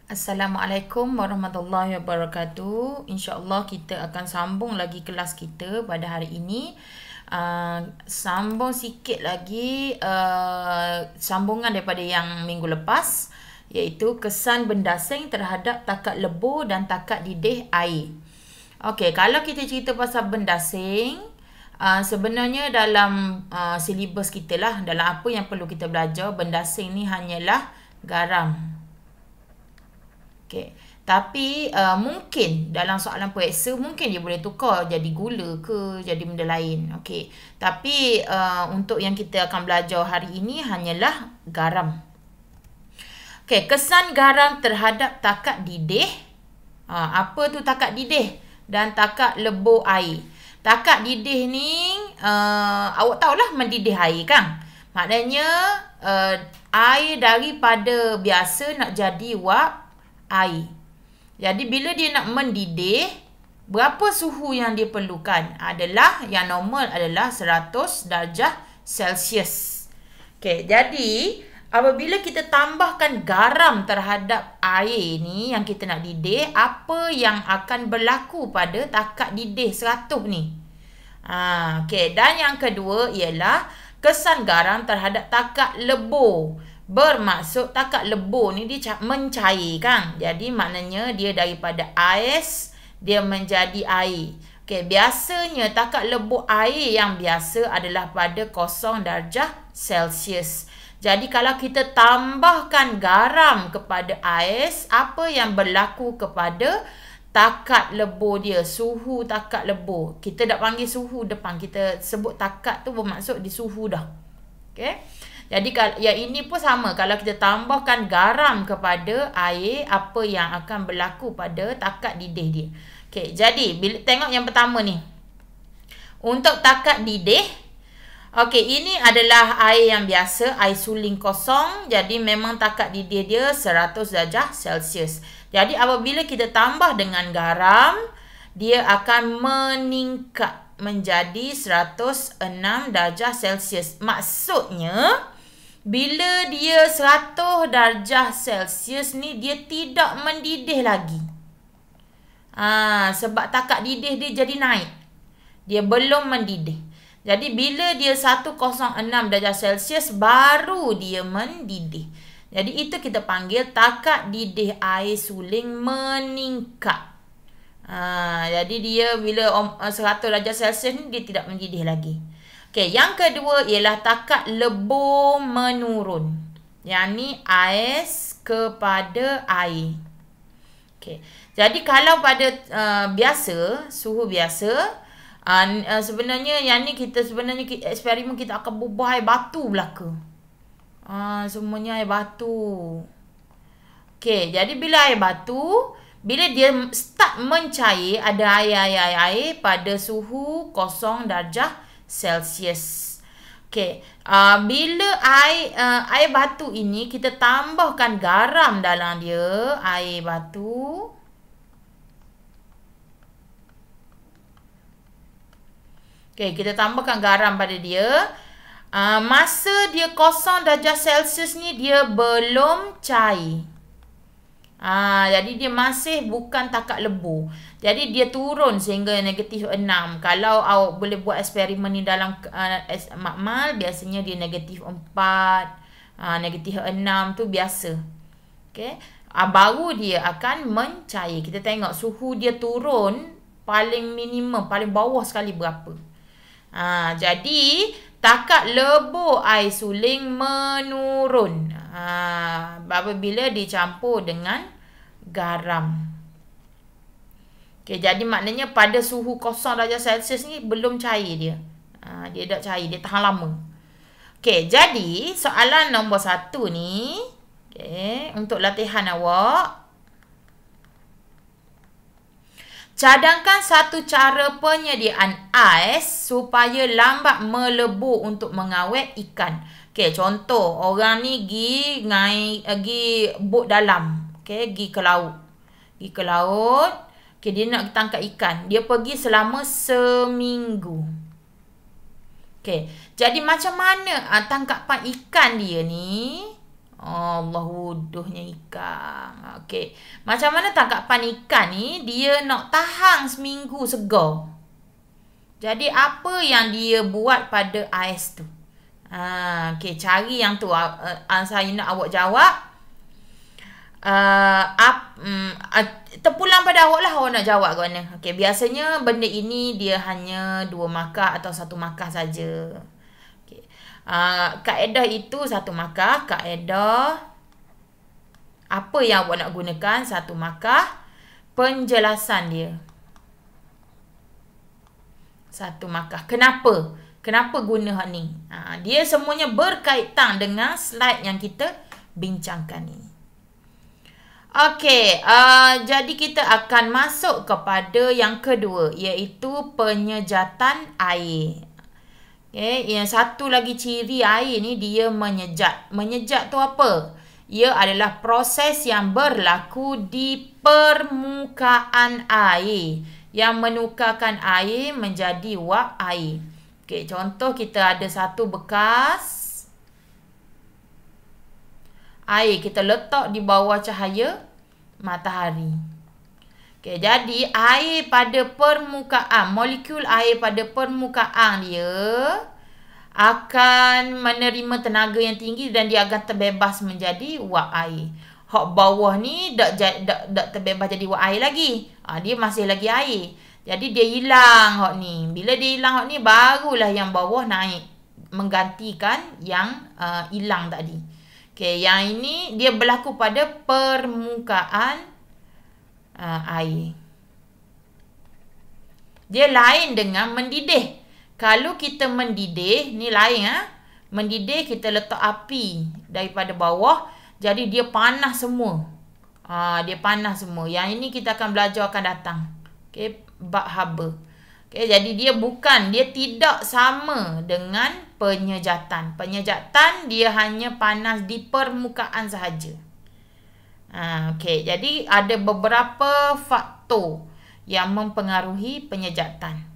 Assalamualaikum warahmatullahi wabarakatuh. InsyaAllah kita akan sambung lagi kelas kita pada hari ini. Sambung sikit lagi sambungan daripada yang minggu lepas, iaitu kesan bendasing terhadap takat lebur dan takat didih air. Okey, kalau kita cerita pasal bendasing, sebenarnya dalam silibus kita lah, dalam apa yang perlu kita belajar, bendasing ni hanyalah garam. Okay. Tapi mungkin dalam soalan periksa mungkin dia boleh tukar jadi gula ke jadi benda lain. Okey. Tapi untuk yang kita akan belajar hari ini hanyalah garam. Okey, kesan garam terhadap takat didih. Apa tu takat didih dan takat lebur air? Takat didih ni awak tahulah mendidih air kan? Maknanya air daripada biasa nak jadi wap air. Jadi bila dia nak mendidih, berapa suhu yang dia perlukan? Yang normal adalah 100 darjah Celsius. Okey, jadi apabila kita tambahkan garam terhadap air ni yang kita nak didih, apa yang akan berlaku pada takat didih 100 ni? Okey, dan yang kedua ialah kesan garam terhadap takat lebur. Bermaksud takat lebur ni dia mencair kan. Jadi maknanya dia daripada ais dia menjadi air. Okey, biasanya takat lebur air yang biasa adalah pada 0 darjah Celsius. Jadi kalau kita tambahkan garam kepada ais, apa yang berlaku kepada takat lebur dia, suhu takat lebur. Kita dah panggil suhu depan, kita sebut takat tu bermaksud di suhu dah. Okey. Jadi yang ini pun sama, kalau kita tambahkan garam kepada air, apa yang akan berlaku pada takat didih dia. Okey, jadi bila tengok yang pertama ni. Untuk takat didih, okey, ini adalah air yang biasa, air suling kosong. Jadi memang takat didih dia 100 darjah Celsius. Jadi apabila kita tambah dengan garam, dia akan meningkat menjadi 106 darjah Celsius. Maksudnya bila dia 100 darjah Celsius ni, dia tidak mendidih lagi. Sebab takat didih dia jadi naik. Dia belum mendidih. Jadi bila dia 106 darjah Celsius, baru dia mendidih. Jadi itu kita panggil takat didih air suling meningkat. Jadi dia bila 100 darjah Celsius ni, dia tidak mendidih lagi. Okey, yang kedua ialah takat lebur menurun. Yang ni ais kepada air. Okey. Jadi kalau pada biasa, suhu biasa, sebenarnya yang ni sebenarnya eksperimen kita akan bubuh air batu belaka. Semuanya air batu. Okey, jadi bila air batu, bila dia start mencair, ada air pada suhu 0 darjah Celsius. Okey, bila air batu ini kita tambahkan garam dalam dia, air batu. Okey, kita tambahkan garam pada dia. Masa dia 0 darjah Celsius ni, dia belum cair. Jadi dia masih bukan takat lebur. Jadi dia turun sehingga -6. Kalau awak boleh buat eksperimen ni dalam makmal, biasanya dia -4, -6 tu biasa. Okey. Baru dia akan mencair. Kita tengok suhu dia turun paling minimum, paling bawah sekali berapa. Jadi takat lebur air suling menurun apabila dicampur dengan garam. Okey, jadi maknanya pada suhu 0 darjah Celsius ni belum cair dia. Dia dah cair, dia tahan lama. Okey, jadi soalan nombor 1 ni, okey, untuk latihan awak. Cadangkan satu cara penyediaan ais supaya lambat melebur untuk mengawet ikan. Okey, contoh orang ni pergi bot dalam. Okey, pergi ke laut. Okey, dia nak tangkap ikan. Dia pergi selama seminggu. Okey, jadi macam mana tangkapan ikan dia ni? Allah wuduhnya ikan. Okey. Macam mana tangkapan ikan ni? Dia nak tahan seminggu segar. Jadi apa yang dia buat pada ais tu? Okey, cari yang tu. Saya nak awak jawab. Terpulang pada awak lah awak nak jawab ke mana. Okey, biasanya benda ini dia hanya 2 markah atau 1 markah saja. Okey. Kaedah itu 1 markah. Kaedah apa yang awak nak gunakan 1 markah. Penjelasan dia 1 markah. Kenapa? Kenapa guna hak ni? Dia semuanya berkaitan dengan slide yang kita bincangkan ni. Okey, jadi kita akan masuk kepada yang kedua, iaitu penyejatan air. Okey, yang satu lagi ciri air ni dia menyejat. Menyejat tu apa? Ia adalah proses yang berlaku di permukaan air yang menukarkan air menjadi wap air. Okey, contoh kita ada satu bekas air kita letak di bawah cahaya matahari. Okey, jadi air pada permukaan, molekul air pada permukaan dia akan menerima tenaga yang tinggi dan dia akan terbebas menjadi wap air. Hak bawah ni tak terbebas jadi wap air lagi. Dia masih lagi air. Jadi dia hilang hak ni. Bila dia hilang hak ni, barulah yang bawah naik menggantikan yang hilang tadi. Okey, yang ini dia berlaku pada permukaan air. Dia lain dengan mendidih. Kalau kita mendidih, ni lain Mendidih kita letak api daripada bawah, jadi dia panas semua. Dia panas semua. Yang ini kita akan belajar akan datang. Okey, bab haba. Okey, jadi dia tidak sama dengan penyejatan. Penyejatan dia hanya panas di permukaan sahaja. Okey, jadi ada beberapa faktor yang mempengaruhi penyejatan.